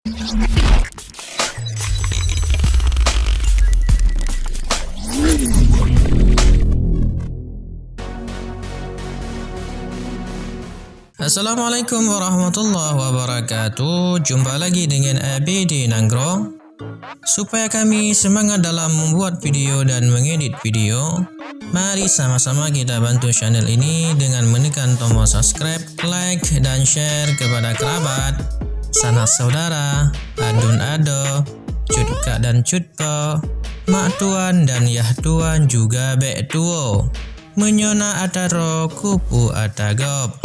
Assalamualaikum warahmatullahi wabarakatuh. Jumpa lagi dengan ABD Nanggro. Supaya kami semangat dalam membuat video dan mengedit video, mari sama-sama kita bantu channel ini dengan menekan tombol subscribe, like, dan share kepada kerabat, sanak saudara, adun-ado, cutka dan cutko, mak tuan dan yah tuan juga bek tuo, menyona ataro kupu atagop.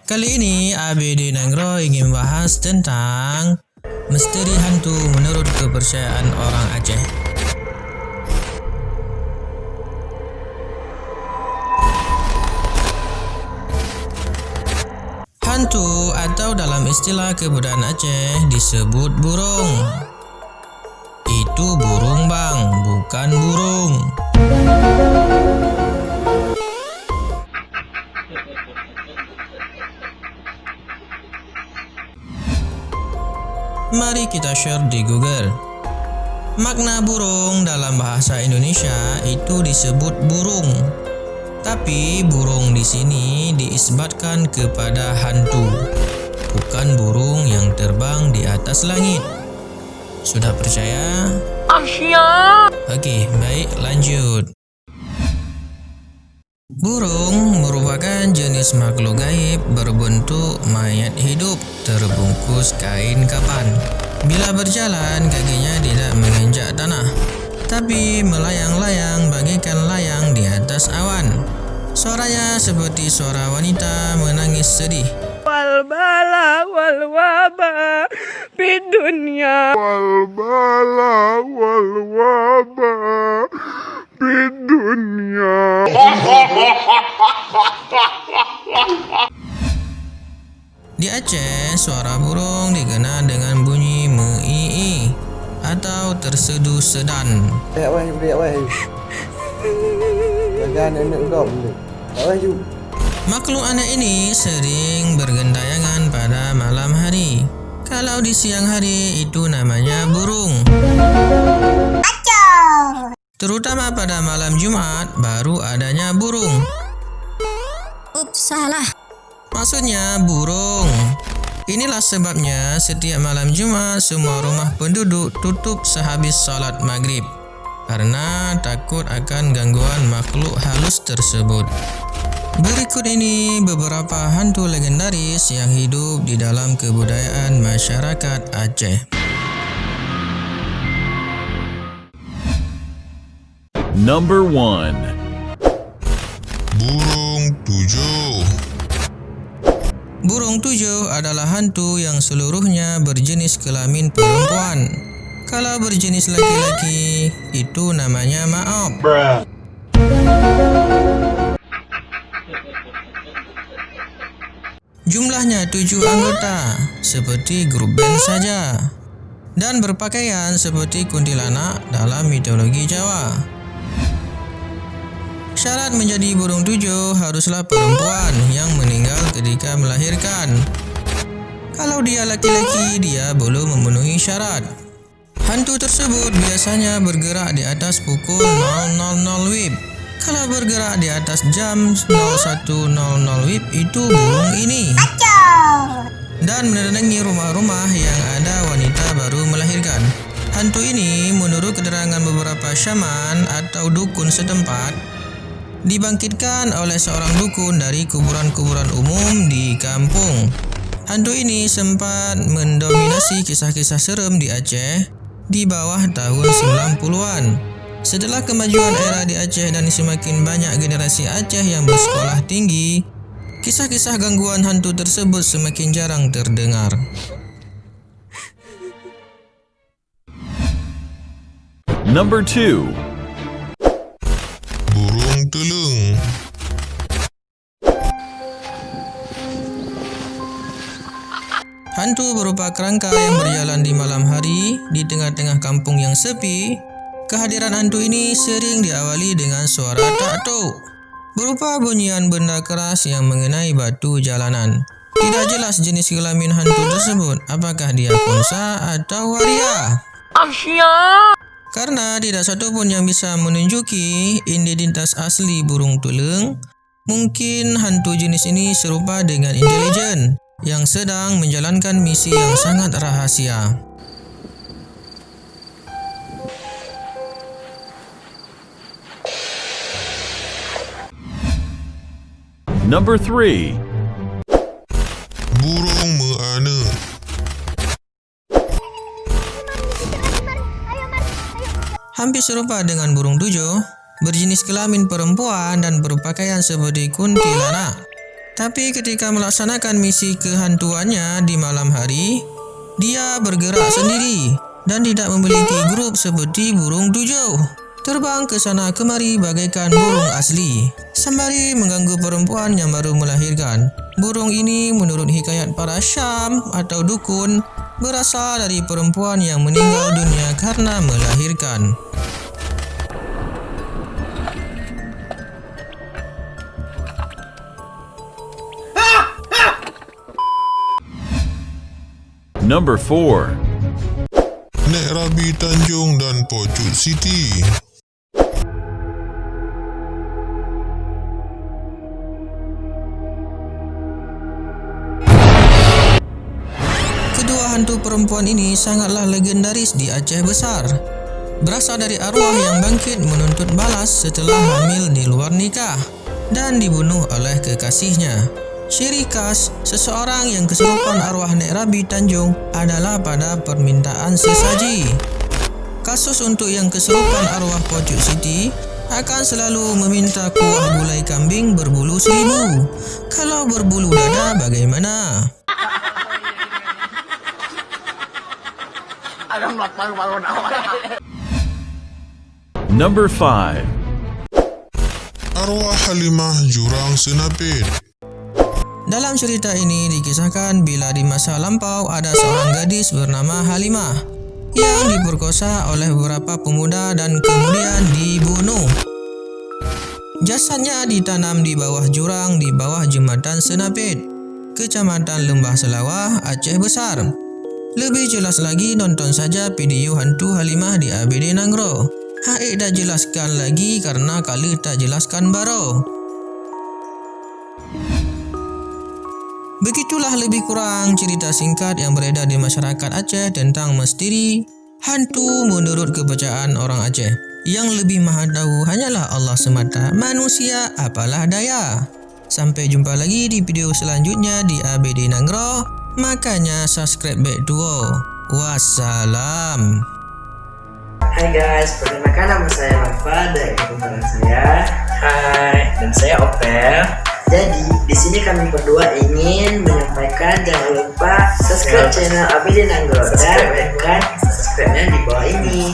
Kali ini ABD Nanggro ingin bahas tentang misteri hantu menurut kepercayaan orang Aceh. Hantu atau dalam istilah kebudayaan Aceh disebut burung. Itu burung bang, bukan burung. Mari kita share di Google. Makna burung dalam bahasa Indonesia itu disebut burung. Tapi burung di sini diisbatkan kepada hantu, bukan burung yang terbang di atas langit. Sudah percaya? Oke, baik, lanjut. Burung merupakan jenis makhluk gaib berbentuk mayat hidup terbungkus kain kapan. Bila berjalan, kakinya tidak menginjak tanah, tapi melayang-layang bagaikan layang di atas awan. Suaranya seperti suara wanita menangis sedih. Wal bala wal waba fid dunya wal bala wal waba fid dunya. Di Aceh, suara burung dikenal dengan bunyi meii atau terseduh sedan. Makhluk aneh ini sering bergentayangan pada malam hari. Kalau di siang hari itu namanya burung. Terutama pada malam Jumat baru adanya burung. Ups, salah. Maksudnya burung. Inilah sebabnya setiap malam Jumat semua rumah penduduk tutup sehabis salat maghrib, karena takut akan gangguan makhluk halus tersebut. Berikut ini beberapa hantu legendaris yang hidup di dalam kebudayaan masyarakat Aceh. Number 1. Burung tujuh. Burung tujuh adalah hantu yang seluruhnya berjenis kelamin perempuan. Kalau berjenis laki-laki, itu namanya maop. Jumlahnya 7 anggota, seperti grup band saja, dan berpakaian seperti kuntilanak dalam mitologi Jawa. Syarat menjadi burung tujuh haruslah perempuan yang meninggal ketika melahirkan. Kalau dia laki-laki, dia belum memenuhi syarat. Hantu tersebut biasanya bergerak di atas pukul 000 WIB. Kalau bergerak di atas jam 01.00 WIB itu burung ini. Dan menerangi rumah-rumah yang ada wanita baru melahirkan. Hantu ini menurut keterangan beberapa syaman atau dukun setempat dibangkitkan oleh seorang dukun dari kuburan-kuburan umum di kampung. Hantu ini sempat mendominasi kisah-kisah serem di Aceh di bawah tahun 90-an. Setelah kemajuan era di Aceh dan semakin banyak generasi Aceh yang bersekolah tinggi, kisah-kisah gangguan hantu tersebut semakin jarang terdengar. Number 2. Burung telung. Hantu berupa kerangka yang berjalan di malam hari di tengah-tengah kampung yang sepi. Kehadiran hantu ini sering diawali dengan suara taktuk. berupa bunyian benda keras yang mengenai batu jalanan. Tidak jelas jenis kelamin hantu tersebut, apakah dia Khonsa atau waria. Karena tidak satu pun yang bisa menunjuki identitas asli burung tulung, mungkin hantu jenis ini serupa dengan intelijen yang sedang menjalankan misi yang sangat rahasia. Number 3. Burung meana. Hampir serupa dengan burung tujuh, berjenis kelamin perempuan dan berpakaian seperti kuntilanak. Tapi ketika melaksanakan misi kehantuannya di malam hari, dia bergerak sendiri dan tidak memiliki grup seperti burung tujuh. Terbang ke sana kemari bagaikan burung asli, sembari mengganggu perempuan yang baru melahirkan. Burung ini menurut hikayat para Syam atau dukun, berasal dari perempuan yang meninggal dunia karena melahirkan. Number 4. Nek Rabi Tanjung dan Pocuk Siti. Kedua hantu perempuan ini sangatlah legendaris di Aceh Besar. Berasal dari arwah yang bangkit menuntut balas setelah hamil di luar nikah dan dibunuh oleh kekasihnya. Ciri khas seseorang yang kesurupan arwah Nek Rabi Tanjung adalah pada permintaan sesaji. Kasus untuk yang kesurupan arwah Pocuk Siti akan selalu meminta kuah gulai kambing berbulu 1000. Kalau berbulu dada bagaimana? Number 5. Arwah Halimah Jurang Senapit. Dalam cerita ini dikisahkan bila di masa lampau ada seorang gadis bernama Halimah yang diperkosa oleh beberapa pemuda dan kemudian dibunuh. Jasadnya ditanam di bawah jurang di bawah jembatan Senapit, Kecamatan Lembah Selawah, Aceh Besar. Lebih jelas lagi nonton saja video hantu Halimah di ABD Nanggro. Haik dah jelaskan lagi karena kala tak jelaskan baru. Begitulah lebih kurang cerita singkat yang beredar di masyarakat Aceh tentang misteri hantu menurut kepercayaan orang Aceh. Yang lebih maha tahu hanyalah Allah semata, manusia apalah daya. Sampai jumpa lagi di video selanjutnya di ABD Nanggro. Makanya subscribe back duo. Wassalam. Hai guys, perkenalkan nama saya Nova dari kumpulan saya. Hai, dan saya Opel. Jadi di sini kami berdua ingin menyampaikan jangan lupa subscribe channel ABD Nanggro dan tekan subscribe-nya di bawah ini.